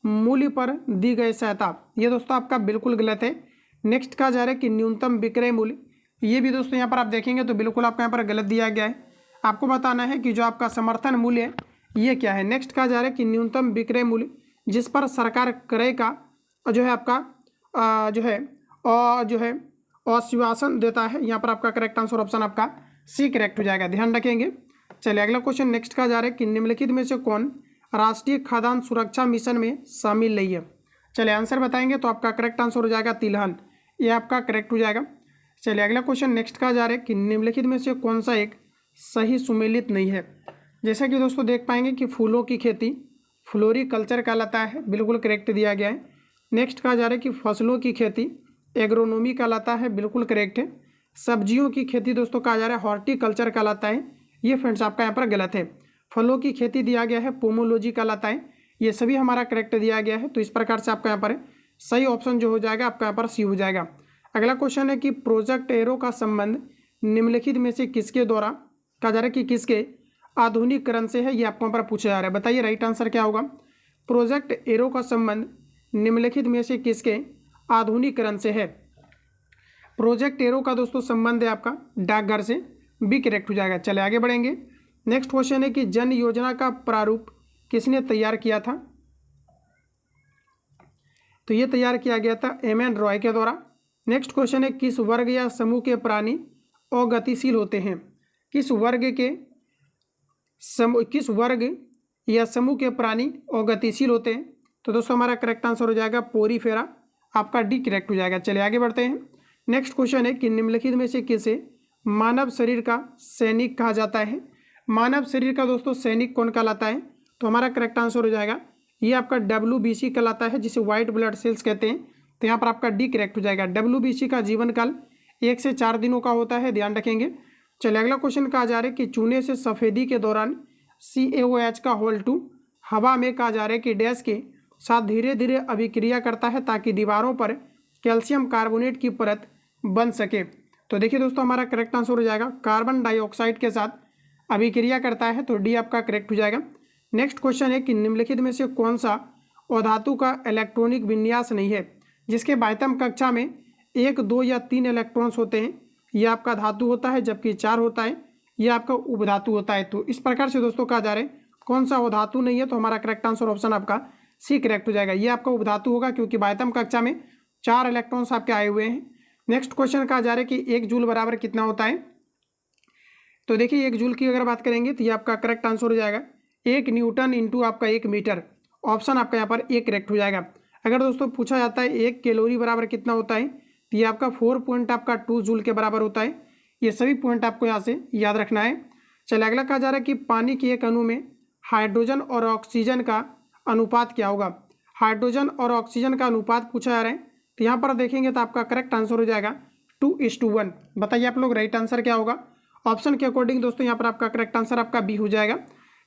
मूल्य पर दी गई सहायता, ये दोस्तों आपका बिल्कुल गलत है। नेक्स्ट कहा जा रहा है कि न्यूनतम विक्रय मूल्य, ये भी दोस्तों यहाँ पर आप देखेंगे तो बिल्कुल आपको यहाँ पर गलत दिया गया है। आपको बताना है कि जो आपका समर्थन मूल्य है ये क्या है। नेक्स्ट कहा जा रहा है कि न्यूनतम विक्रय मूल्य जिस पर सरकार क्रय का जो है आपका जो है आश्वासन देता है, यहाँ पर आपका करेक्ट आंसर ऑप्शन आपका सी करेक्ट हो जाएगा, ध्यान रखेंगे। चलिए अगला क्वेश्चन नेक्स्ट कहा जा रहा है कि निम्नलिखित में से कौन राष्ट्रीय खाद्यान्न सुरक्षा मिशन में शामिल नहीं है। चलिए आंसर बताएंगे तो आपका करेक्ट आंसर हो जाएगा तिलहन, ये आपका करेक्ट हो जाएगा। चलिए अगला क्वेश्चन नेक्स्ट कहा जा रहा है कि निम्नलिखित में से कौन सा एक सही सुमेलित नहीं है। जैसा कि दोस्तों देख पाएंगे कि फूलों की खेती फ्लोरिकल्चर कहलाता है, बिल्कुल करेक्ट दिया गया है। नेक्स्ट कहा जा रहा है कि फसलों की खेती एग्रोनॉमी कहलाता है, बिल्कुल करेक्ट है। सब्जियों की खेती दोस्तों कहा जा रहा है हॉर्टिकल्चर कहलाता है, ये फ्रेंड्स आपका यहाँ पर गलत है। फलों की खेती दिया गया है पोमोलॉजी कहलाता है, ये सभी हमारा करेक्ट दिया गया है। तो इस प्रकार से आपका यहाँ पर सही ऑप्शन जो हो जाएगा आपका यहाँ पर सी हो जाएगा। अगला क्वेश्चन है कि प्रोजेक्ट एरो का संबंध निम्नलिखित में से किसके द्वारा कहा जा रहा है कि किसके आधुनिकीकरण से है, ये आपको यहाँ पर पूछा जा रहा है। बताइए राइट आंसर क्या होगा। प्रोजेक्ट एरो का संबंध निम्नलिखित में से किसके आधुनिकीकरण से है। प्रोजेक्ट एरो का दोस्तों संबंध है आपका डाकघर से, बी करेक्ट हो जाएगा। चले आगे बढ़ेंगे। नेक्स्ट क्वेश्चन है कि जन योजना का प्रारूप किसने तैयार किया था। तो ये तैयार किया गया था एम.एन. रॉय के द्वारा। नेक्स्ट क्वेश्चन है किस वर्ग या समूह के प्राणी अगतिशील होते हैं। किस वर्ग या समूह के प्राणी अगतिशील होते हैं। तो दोस्तों हमारा करेक्ट आंसर हो जाएगा पोरीफेरा, आपका डी करेक्ट हो जाएगा। चलिए आगे बढ़ते हैं। नेक्स्ट क्वेश्चन है कि निम्नलिखित में से किसे मानव शरीर का सैनिक कहा जाता है। मानव शरीर का दोस्तों सैनिक कौन कहलाता है। तो हमारा करेक्ट आंसर हो जाएगा ये आपका WBC कहलाता है, जिसे व्हाइट ब्लड सेल्स कहते हैं। तो यहाँ पर आपका डी करेक्ट हो जाएगा। WBC का जीवन काल 1 से 4 दिनों का होता है, ध्यान रखेंगे। चलिए अगला क्वेश्चन कहा जा रहा है कि चूने से सफेदी के दौरान CaOH का होल2 हवा में कहा जा रहा है कि डैश के साथ धीरे धीरे अभिक्रिया करता है ताकि दीवारों पर कैल्शियम कार्बोनेट की परत बन सके। तो देखिए दोस्तों हमारा करेक्ट आंसर हो जाएगा कार्बन डाइऑक्साइड के साथ अभिक्रिया करता है, तो डी आपका करेक्ट हो जाएगा। नेक्स्ट क्वेश्चन है कि निम्नलिखित में से कौन सा अधातु का इलेक्ट्रॉनिक विन्यास नहीं है जिसके बाह्यतम कक्षा में 1, 2 या 3 इलेक्ट्रॉन्स होते हैं। यह आपका धातु होता है, जबकि 4 होता है यह आपका उपधातु होता है। तो इस प्रकार से दोस्तों कहा जा रहा है कौन सा अधातु नहीं है। तो हमारा करेक्ट आंसर ऑप्शन आपका सी करेक्ट हो जाएगा, ये आपका उपधातु होगा क्योंकि बाह्यतम कक्षा में 4 इलेक्ट्रॉन्स आपके आए हुए हैं। नेक्स्ट क्वेश्चन कहा जा रहा है कि 1 जूल बराबर कितना होता है। तो देखिए 1 जूल की अगर बात करेंगे तो ये आपका करेक्ट आंसर हो जाएगा 1 न्यूटन इंटू आपका 1 मीटर, ऑप्शन आपका यहाँ पर ए करेक्ट हो जाएगा। अगर दोस्तों पूछा जाता है 1 कैलोरी बराबर कितना होता है तो ये आपका 4.2 जूल के बराबर होता है। ये सभी पॉइंट आपको यहाँ से याद रखना है। चलिए अगला कहा जा रहा है कि पानी के एक अणु में हाइड्रोजन और ऑक्सीजन का अनुपात क्या होगा। हाइड्रोजन और ऑक्सीजन का अनुपात पूछा जा रहा है, तो यहाँ पर देखेंगे तो आपका करेक्ट आंसर हो जाएगा 2:1। बताइए आप लोग राइट आंसर क्या होगा। ऑप्शन के अकॉर्डिंग दोस्तों यहाँ पर आपका करेक्ट आंसर आपका बी हो जाएगा।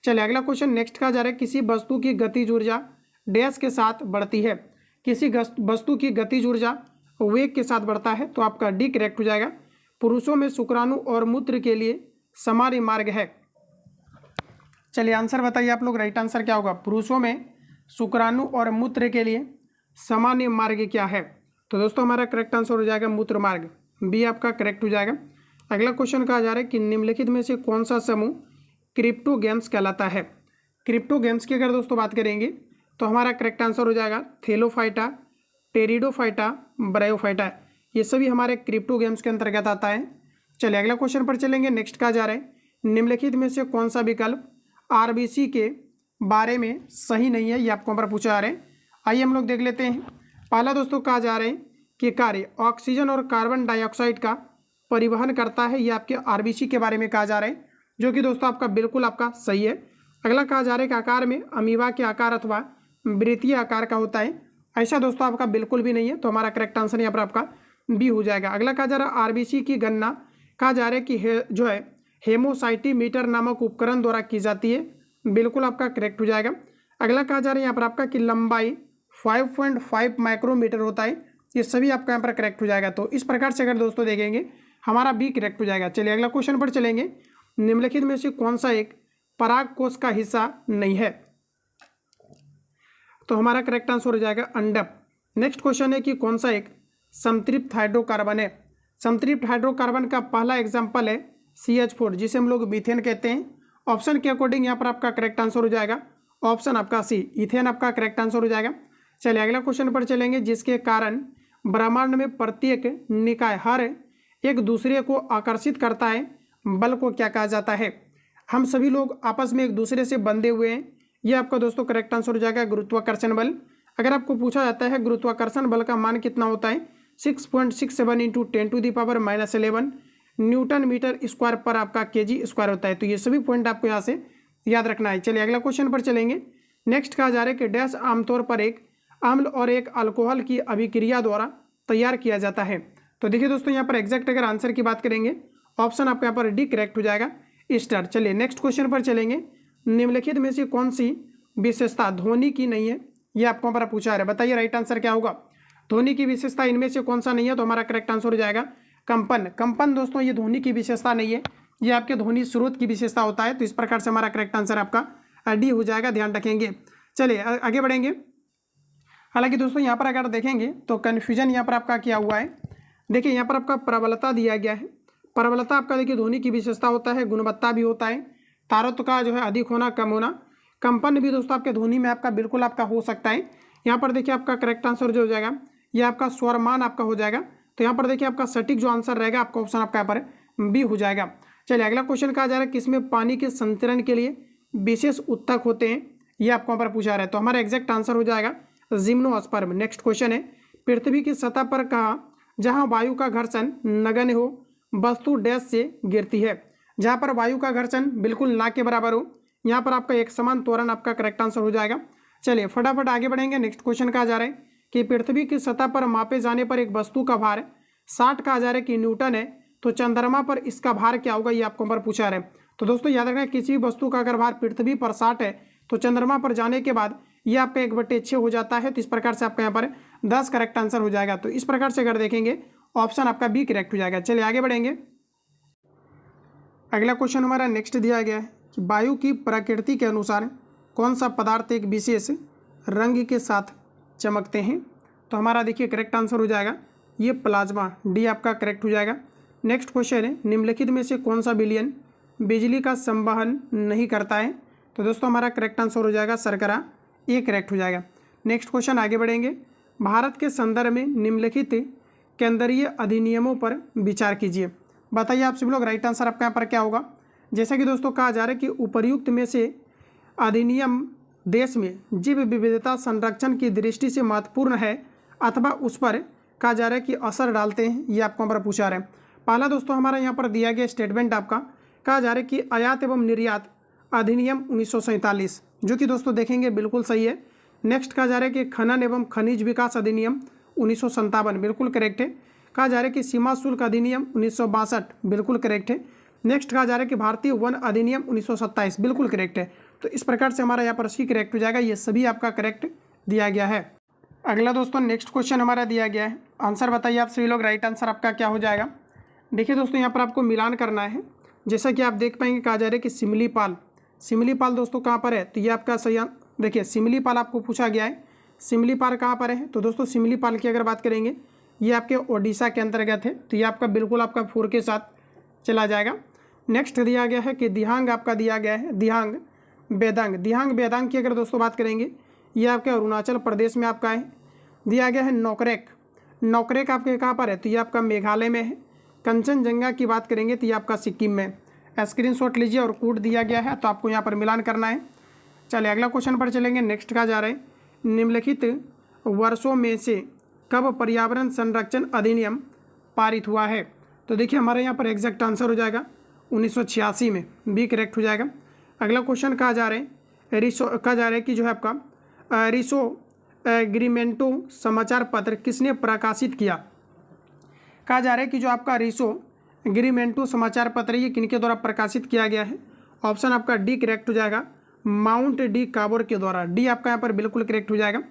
चलिए अगला क्वेश्चन नेक्स्ट कहा जा रहा है किसी वस्तु की गतिज ऊर्जा डैश के साथ बढ़ती है। किसी वस्तु की गतिज ऊर्जा वेग के साथ बढ़ता है, तो आपका डी करेक्ट हो जाएगा। पुरुषों में शुक्राणु और मूत्र के लिए समान मार्ग है। चलिए आंसर बताइए आप लोग राइट आंसर क्या होगा। पुरुषों में शुक्राणु और मूत्र के लिए सामान्य मार्ग क्या है। तो दोस्तों हमारा करेक्ट आंसर हो जाएगा मूत्र मार्ग, बी आपका करेक्ट हो जाएगा। अगला क्वेश्चन कहा जा रहा है कि निम्नलिखित में से कौन सा समूह क्रिप्टो गेम्स कहलाता है। क्रिप्टो गेम्स की अगर दोस्तों बात करेंगे तो हमारा करेक्ट आंसर हो जाएगा थेलोफाइटा, टेरिडोफाइटा, ब्रायोफाइटा, ये सभी हमारे क्रिप्टो गेम्स के अंतर्गत आता है। चलिए अगला क्वेश्चन पर चलेंगे। नेक्स्ट कहा जा रहा है निम्नलिखित में से कौन सा विकल्प RBC के बारे में सही नहीं है, ये आपको पर पूछा जा रहा है। आइए हम लोग देख लेते हैं। पहला दोस्तों कहा जा रहा है कि कार्य ऑक्सीजन और कार्बन डाइऑक्साइड का परिवहन करता है, ये आपके RBC के बारे में कहा जा रहा है, जो कि दोस्तों आपका बिल्कुल आपका सही है। अगला कहा जा रहा है कि आकार में अमीबा के आकार अथवा वृत्तीय आकार का होता है, ऐसा दोस्तों आपका बिल्कुल भी नहीं है। तो हमारा करेक्ट आंसर यहाँ पर आपका बी हो जाएगा। अगला कहा जा रहा है RBC की गणना कहा जा रहा है कि जो है हेमोसाइटीमीटर नामक उपकरण द्वारा की जाती है, बिल्कुल आपका करेक्ट हो जाएगा। अगला कहा जा रहा है यहाँ पर आपका कि लंबाई 5.5 माइक्रोमीटर होता है, ये सभी आपका यहाँ पर करेक्ट हो जाएगा। तो इस प्रकार से अगर दोस्तों देखेंगे हमारा बी करेक्ट हो जाएगा। चलिए अगला क्वेश्चन पर चलेंगे। निम्नलिखित में से कौन सा एक पराग कोष का हिस्सा नहीं है। तो हमारा करेक्ट आंसर हो जाएगा अंडप। नेक्स्ट क्वेश्चन है कि कौन सा एक समतृप्त हाइड्रोकार्बन है। समतृप्त हाइड्रोकार्बन का पहला एग्जाम्पल है CH4, जिसे हम लोग मीथेन कहते हैं। ऑप्शन के अकॉर्डिंग यहाँ पर आपका करेक्ट आंसर हो जाएगा ऑप्शन आपका सी, इथेन आपका करेक्ट आंसर हो जाएगा। चलिए अगला क्वेश्चन पर चलेंगे, जिसके कारण ब्रह्मांड में प्रत्येक निकाय हर एक दूसरे को आकर्षित करता है, बल को क्या कहा जाता है। हम सभी लोग आपस में एक दूसरे से बंधे हुए हैं, ये आपका दोस्तों करेक्ट आंसर हो जाएगा गुरुत्वाकर्षण बल। अगर आपको पूछा जाता है गुरुत्वाकर्षण बल का मान कितना होता है, 6.67 इंटू 10⁻⁻11 न्यूटन मीटर स्क्वायर पर आपका केजी स्क्वायर होता है। तो ये सभी पॉइंट आपको यहाँ से याद रखना है। चलिए अगला क्वेश्चन पर चलेंगे। नेक्स्ट कहा जा रहा है कि डैश आमतौर पर एक अम्ल और एक अल्कोहल की अभिक्रिया द्वारा तैयार किया जाता है। तो देखिए दोस्तों यहाँ पर एग्जैक्ट अगर आंसर की बात करेंगे, ऑप्शन आपका यहाँ पर डी करेक्ट हो जाएगा, ईस्टर। चलिए नेक्स्ट क्वेश्चन पर चलेंगे। निम्नलिखित में से कौन सी विशेषता ध्वनि की नहीं है, ये आपको पर पूछा है, बताइए राइट आंसर क्या होगा। ध्वनि की विशेषता इनमें से कौन सा नहीं है, तो हमारा करेक्ट आंसर हो जाएगा कंपन। कंपन दोस्तों ये ध्वनि की विशेषता नहीं है, ये आपके ध्वनि स्रोत की विशेषता होता है। तो इस प्रकार से हमारा करेक्ट आंसर आपका डी हो जाएगा, ध्यान रखेंगे। चलिए आगे बढ़ेंगे। हालांकि दोस्तों यहाँ पर अगर देखेंगे तो कन्फ्यूजन यहाँ पर आपका क्या हुआ है, देखिए यहाँ पर आपका प्रबलता दिया गया है। प्रबलता आपका देखिए ध्वनि की विशेषता होता है, गुणवत्ता भी होता है, तारत्व का जो है अधिक होना कम होना। कंपन भी दोस्तों आपके ध्वनि में आपका बिल्कुल आपका हो सकता है। यहाँ पर देखिए आपका करेक्ट आंसर जो हो जाएगा ये आपका स्वरमान आपका हो जाएगा। तो यहाँ पर देखिए आपका सटीक जो आंसर रहेगा आपका ऑप्शन आपका यहाँ पर बी हो जाएगा। चलिए अगला क्वेश्चन कहा जा रहा है किसमें पानी के संचरण के लिए विशेष उत्तक होते हैं, ये आपको यहाँ पर पूछा रहा है। तो हमारा एग्जैक्ट आंसर हो जाएगा जिम्नोस्पर्म। नेक्स्ट क्वेश्चन है पृथ्वी की सतह पर कहा जहाँ वायु का घर्षण नगण्य हो वस्तु डैश से गिरती है। जहाँ पर वायु का घर्षण बिल्कुल ना के बराबर हो, यहाँ पर आपका एक समान त्वरण आपका करेक्ट आंसर हो जाएगा। चलिए फटाफट आगे बढ़ेंगे। नेक्स्ट क्वेश्चन कहा जा रहा है कि पृथ्वी की सतह पर मापे जाने पर एक वस्तु का भार 60 कहा जा रहा है कि न्यूटन है, तो चंद्रमा पर इसका भार क्या होगा, ये आपको पर पूछा रहा है। तो दोस्तों याद रखना किसी भी वस्तु का अगर भार पृथ्वी पर 60 है तो चंद्रमा पर जाने के बाद ये आपका 1/6 हो जाता है। तो इस प्रकार से आपका यहाँ पर 10 करेक्ट आंसर हो जाएगा। तो इस प्रकार से अगर देखेंगे ऑप्शन आपका बी करेक्ट हो जाएगा। चलिए आगे बढ़ेंगे। अगला क्वेश्चन हमारा नेक्स्ट दिया गया है कि वायु की प्रकृति के अनुसार कौन सा पदार्थ एक विशेष रंग के साथ चमकते हैं। तो हमारा देखिए करेक्ट आंसर हो जाएगा ये प्लाज्मा, डी आपका करेक्ट हो जाएगा। नेक्स्ट क्वेश्चन है निम्नलिखित में से कौन सा विलयन बिजली का संवहन नहीं करता है। तो दोस्तों हमारा करेक्ट आंसर हो जाएगा शर्करा, ये करेक्ट हो जाएगा। नेक्स्ट क्वेश्चन आगे बढ़ेंगे। भारत के संदर्भ में निम्नलिखित केंद्रीय अधिनियमों पर विचार कीजिए। बताइए आप सभी लोग राइट आंसर आपका यहाँ पर क्या होगा। जैसा कि दोस्तों कहा जा रहा है कि उपर्युक्त में से अधिनियम देश में जीव विविधता संरक्षण की दृष्टि से महत्वपूर्ण है अथवा उस पर कहा जा रहा है कि असर डालते हैं, ये आपको हमारा पूछा रहा है। पहला दोस्तों हमारा यहाँ पर दिया गया स्टेटमेंट आपका कहा जा रहा है कि आयात एवं निर्यात अधिनियम 1947, जो कि दोस्तों देखेंगे बिल्कुल सही है। नेक्स्ट कहा जा रहा है कि खनन एवं खनिज विकास अधिनियम 1957 बिल्कुल करेक्ट है। कहा जा रहा है कि सीमा शुल्क अधिनियम 1962 बिल्कुल करेक्ट है। नेक्स्ट कहा जा रहा है कि भारतीय वन अधिनियम 1927 बिल्कुल करेक्ट है। तो इस प्रकार से हमारा यहाँ पर सी करेक्ट हो जाएगा, ये सभी आपका करेक्ट दिया गया है। अगला दोस्तों नेक्स्ट क्वेश्चन हमारा दिया गया है, आंसर बताइए आप सभी लोग राइट आंसर आपका क्या हो जाएगा। देखिए दोस्तों यहाँ पर आपको मिलान करना है। जैसा कि आप देख पाएंगे कहा जा रहा है कि सिमलीपाल, सिमलीपाल दोस्तों कहाँ पर है, तो ये आपका सही देखिए सिमलीपाल आपको पूछा गया है। सिमलीपाल कहाँ पर है, तो दोस्तों सिमलीपाल की अगर बात करेंगे ये आपके ओडिशा के अंतर्गत है। तो ये आपका बिल्कुल आपका 4 के साथ चला जाएगा। नेक्स्ट दिया गया है कि दिहांग आपका दिया गया है, दिहांग बेदांग, दिहांग बेदांग की अगर दोस्तों बात करेंगे ये आपके अरुणाचल प्रदेश में आपका है। दिया गया है नोकरेक, नोकरेक आपके कहाँ पर है, तो ये आपका मेघालय में है। कंचनजंगा की बात करेंगे तो ये आपका सिक्किम में। स्क्रीनशॉट लीजिए और कोड दिया गया है, तो आपको यहाँ पर मिलान करना है। चलिए अगला क्वेश्चन पर चलेंगे। नेक्स्ट कहा जा रहा है निम्नलिखित वर्षों में से कब पर्यावरण संरक्षण अधिनियम पारित हुआ है। तो देखिए हमारे यहाँ पर एग्जैक्ट आंसर हो जाएगा 1986 में, बी करेक्ट हो जाएगा। अगला क्वेश्चन कहा जा रहा है कि जो है आपका रिसो एग्रीमेंटो समाचार पत्र किसने प्रकाशित किया। कहा जा रहा है कि जो आपका रिसो एग्रीमेंटो समाचार पत्र ये किनके द्वारा प्रकाशित किया गया है। ऑप्शन आपका डी करेक्ट हो जाएगा, माउंट डी काबोर के द्वारा, डी आपका यहाँ पर बिल्कुल करेक्ट हो जाएगा।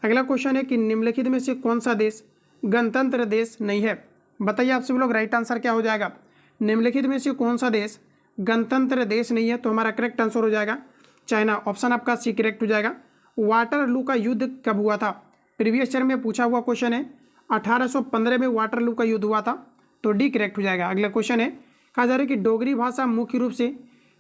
अगला क्वेश्चन है कि निम्नलिखित में से कौन सा देश गणतंत्र देश नहीं है। बताइए आप सभी लोग राइट आंसर क्या हो जाएगा। निम्नलिखित में से कौन सा देश गणतंत्र देश नहीं है, तो हमारा करेक्ट आंसर हो जाएगा चाइना, ऑप्शन आपका सी करेक्ट हो जाएगा। वाटरलू का युद्ध कब हुआ था? प्रीवियस ईयर में पूछा हुआ क्वेश्चन है। 1815 में वाटरलू का युद्ध हुआ था, तो डी करेक्ट हो जाएगा। अगला क्वेश्चन है, कहा जा रहा है कि डोगरी भाषा मुख्य रूप से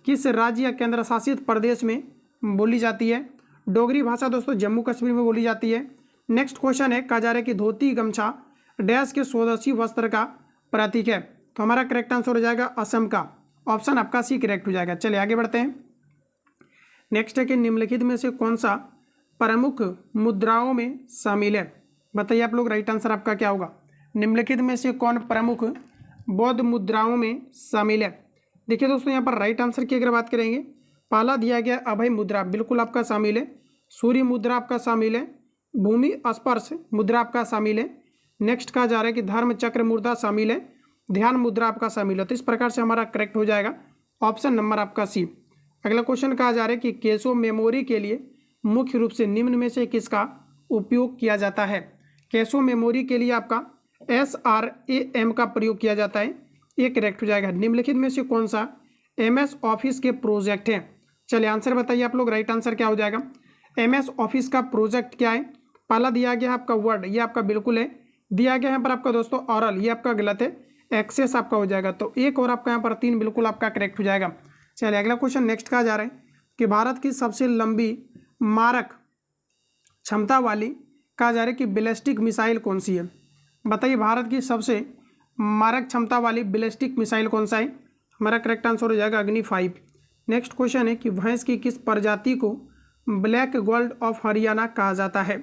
किस राज्य या केंद्र शासित प्रदेश में बोली जाती है? डोगरी भाषा दोस्तों जम्मू कश्मीर में बोली जाती है। नेक्स्ट क्वेश्चन है, कहा जा रहा है कि धोती गमछा डैश के स्वदेशी वस्त्र का प्रतीक है? तो हमारा करेक्ट आंसर हो जाएगा असम का। ऑप्शन आपका सी करेक्ट हो जाएगा। चलिए आगे बढ़ते हैं। नेक्स्ट है कि निम्नलिखित में से कौन सा प्रमुख मुद्राओं में शामिल है? बताइए आप लोग, राइट आंसर आपका क्या होगा? निम्नलिखित में से कौन प्रमुख बौद्ध मुद्राओं में शामिल है? देखिए दोस्तों, यहाँ पर राइट आंसर की अगर बात करेंगे, पहला दिया गया अभय मुद्रा बिल्कुल आपका शामिल है, सूर्य मुद्रा आपका शामिल है, भूमि स्पर्श मुद्रा आपका शामिल है। नेक्स्ट कहा जा रहा है कि धर्म चक्र मुद्रा शामिल है, ध्यान मुद्रा आपका शामिल है। तो इस प्रकार से हमारा करेक्ट हो जाएगा ऑप्शन नंबर आपका सी। अगला क्वेश्चन कहा जा रहा है कि केशो मेमोरी के लिए मुख्य रूप से निम्न में से किसका उपयोग किया जाता है? केशो मेमोरी के लिए आपका SRAM का प्रयोग किया जाता है, ये करेक्ट हो जाएगा। निम्नलिखित में से कौन सा MS ऑफिस के प्रोजेक्ट है? चलिए आंसर बताइए आप लोग, राइट आंसर क्या हो जाएगा? MS ऑफिस का प्रोजेक्ट क्या है? पहला दिया गया आपका वर्ड, ये आपका बिल्कुल है। दिया गया यहाँ पर आपका दोस्तों ऑरल, ये आपका गलत है। एक्सेस आपका हो जाएगा, तो एक और आपका यहाँ पर 3 बिल्कुल आपका करेक्ट हो जाएगा। चलिए अगला क्वेश्चन नेक्स्ट कहा जा रहा है कि भारत की सबसे लंबी मारक क्षमता वाली कहा जा रहा है कि बैलिस्टिक मिसाइल कौन सी है? बताइए भारत की सबसे मारक क्षमता वाली बैलिस्टिक मिसाइल कौन सा है? हमारा करेक्ट आंसर हो जाएगा अग्नि 5। नेक्स्ट क्वेश्चन है कि भैंस की किस प्रजाति को ब्लैक गोल्ड ऑफ हरियाणा कहा जाता है?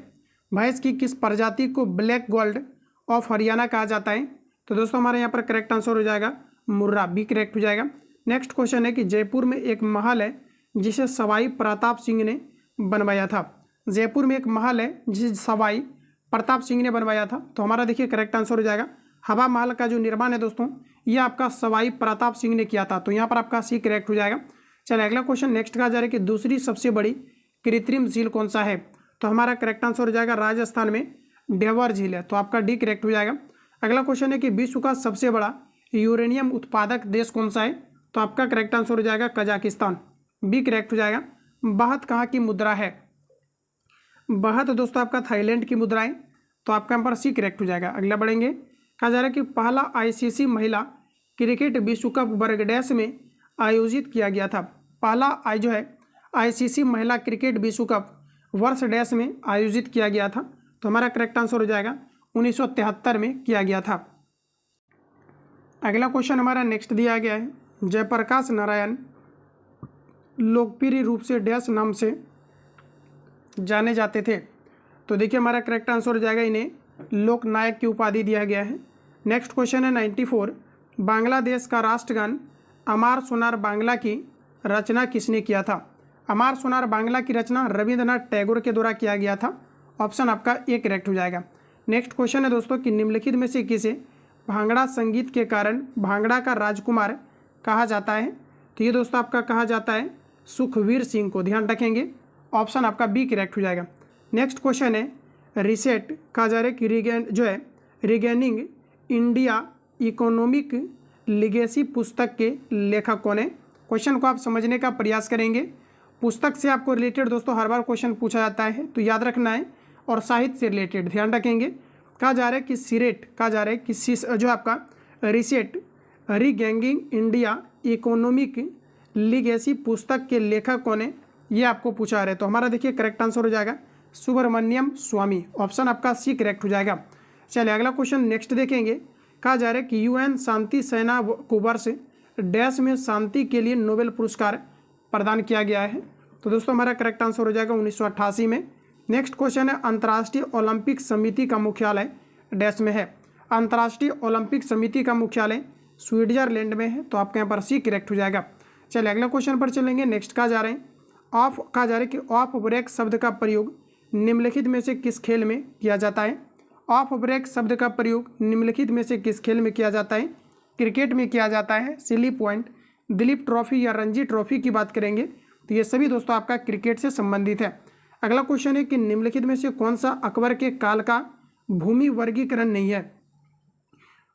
भैंस की किस प्रजाति को ब्लैक गोल्ड ऑफ हरियाणा कहा जाता है? तो दोस्तों हमारे यहाँ पर करेक्ट आंसर हो जाएगा मुर्रा, बी करेक्ट हो जाएगा। नेक्स्ट क्वेश्चन है कि जयपुर में एक महल है जिसे सवाई प्रताप सिंह ने बनवाया था। जयपुर में एक महल है जिसे सवाई प्रताप सिंह ने बनवाया था, तो हमारा देखिए करेक्ट आंसर हो जाएगा हवा महल का जो निर्माण है दोस्तों, ये आपका सवाई प्रताप सिंह ने किया था, तो यहाँ पर आपका सी करेक्ट हो जाएगा। चलिए अगला क्वेश्चन नेक्स्ट कहा जा रहा है कि दूसरी सबसे बड़ी कृत्रिम झील कौन सा है? तो हमारा करेक्ट आंसर हो जाएगा राजस्थान में डेवर झील है, तो आपका डी करेक्ट हो जाएगा। अगला क्वेश्चन है कि विश्व का सबसे बड़ा यूरेनियम उत्पादक देश कौन सा है? तो आपका करेक्ट आंसर हो जाएगा कजाकिस्तान, बी करेक्ट हो जाएगा। बहत कहाँ की मुद्रा है? बहत दोस्तों आपका थाईलैंड की मुद्रा है, तो आपका यहाँ पर सी करेक्ट हो जाएगा। अगला बढ़ेंगे, कहा जा रहा है कि पहला ICC महिला क्रिकेट विश्व कप वर्ग डैश में आयोजित किया गया था। पहला जो है ICC महिला क्रिकेट विश्व कप वर्ष डैश में आयोजित किया गया था, तो हमारा करेक्ट आंसर हो जाएगा 1973 में किया गया था। अगला क्वेश्चन हमारा नेक्स्ट दिया गया है, जयप्रकाश नारायण लोकप्रिय रूप से डैश नाम से जाने जाते थे? तो देखिए हमारा करेक्ट आंसर हो जाएगा इन्हें लोकनायक की उपाधि दिया गया है। नेक्स्ट क्वेश्चन है 94, बांग्लादेश का राष्ट्रगान अमार सोनार बांग्ला की रचना किसने किया था? अमार सोनार बांग्ला की रचना रविंद्रनाथ टैगोर के द्वारा किया गया था, ऑप्शन आपका ए करेक्ट हो जाएगा। नेक्स्ट क्वेश्चन है दोस्तों कि निम्नलिखित में से किसे भांगड़ा संगीत के कारण भांगड़ा का राजकुमार कहा जाता है? तो ये दोस्तों आपका कहा जाता है सुखवीर सिंह को, ध्यान रखेंगे, ऑप्शन आपका बी करेक्ट हो जाएगा। नेक्स्ट क्वेश्चन है रिसेट कहा जा रहा है कि रिगेनिंग इंडिया इकोनॉमिक लिगेसी पुस्तक के लेखक कौन है? क्वेश्चन को आप समझने का प्रयास करेंगे। पुस्तक से आपको रिलेटेड दोस्तों हर बार क्वेश्चन पूछा जाता है, तो याद रखना है, और साहित्य से रिलेटेड ध्यान रखेंगे। कहा जा रहा है कि सिरेट कहा जा रहा है कि जो आपका reset regaining India economic legacy पुस्तक के लेखक कौन है, ये आपको पूछा रहा है, तो हमारा देखिए करेक्ट आंसर हो जाएगा सुब्रमण्यम स्वामी, ऑप्शन आपका सी करेक्ट हो जाएगा। चलिए अगला क्वेश्चन नेक्स्ट देखेंगे। कहा जा रहा है कि UN शांति सेना को वर्ष डैश में शांति के लिए नोबेल पुरस्कार प्रदान किया गया है? तो दोस्तों हमारा करेक्ट आंसर हो जाएगा 1988 में। नेक्स्ट क्वेश्चन है अंतर्राष्ट्रीय ओलंपिक समिति का मुख्यालय डैश में है? अंतर्राष्ट्रीय ओलंपिक समिति का मुख्यालय स्विट्जरलैंड में है, तो आपके यहाँ पर सी करेक्ट हो जाएगा। चलिए अगला क्वेश्चन पर चलेंगे। नेक्स्ट कहा जा रहे हैं कहा जा रहा है कि ऑफ ब्रेक शब्द का प्रयोग निम्नलिखित में से किस खेल में किया जाता है? ऑफ ब्रेक शब्द का प्रयोग निम्नलिखित में से किस खेल में किया जाता है? क्रिकेट में किया जाता है, सिली पॉइंट, दिलीप ट्रॉफी या रणजी ट्रॉफी की बात करेंगे, तो ये सभी दोस्तों आपका क्रिकेट से संबंधित है। अगला क्वेश्चन है कि निम्नलिखित में से कौन सा अकबर के काल का भूमि वर्गीकरण नहीं है?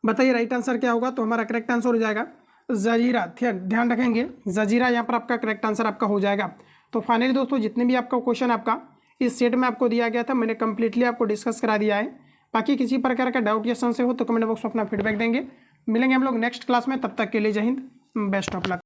बताइए राइट आंसर क्या होगा? तो हमारा करेक्ट आंसर हो जाएगा जजीरा, ध्यान रखेंगे जजीरा यहाँ पर आपका करेक्ट आंसर आपका हो जाएगा। तो फाइनली दोस्तों जितने भी आपका क्वेश्चन आपका इस सेट में आपको दिया गया था, मैंने कम्प्लीटली आपको डिस्कस करा दिया है। बाकी किसी प्रकार का डाउट या संशय हो तो कमेंट बॉक्स में अपना फीडबैक देंगे। मिलेंगे हम लोग नेक्स्ट क्लास में, तब तक के लिए जय हिंद, बेस्ट ऑफ लक।